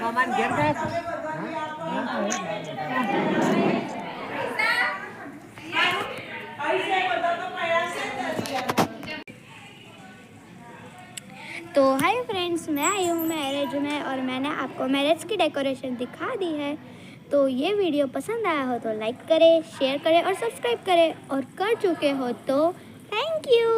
મામાને ઘેર જાય तो हाय फ्रेंड्स, मैं आई हूँ मैरिज में और मैंने आपको मैरिज की डेकोरेशन दिखा दी है। तो ये वीडियो पसंद आया हो तो लाइक करें, शेयर करें और सब्सक्राइब करें, और कर चुके हो तो थैंक यू।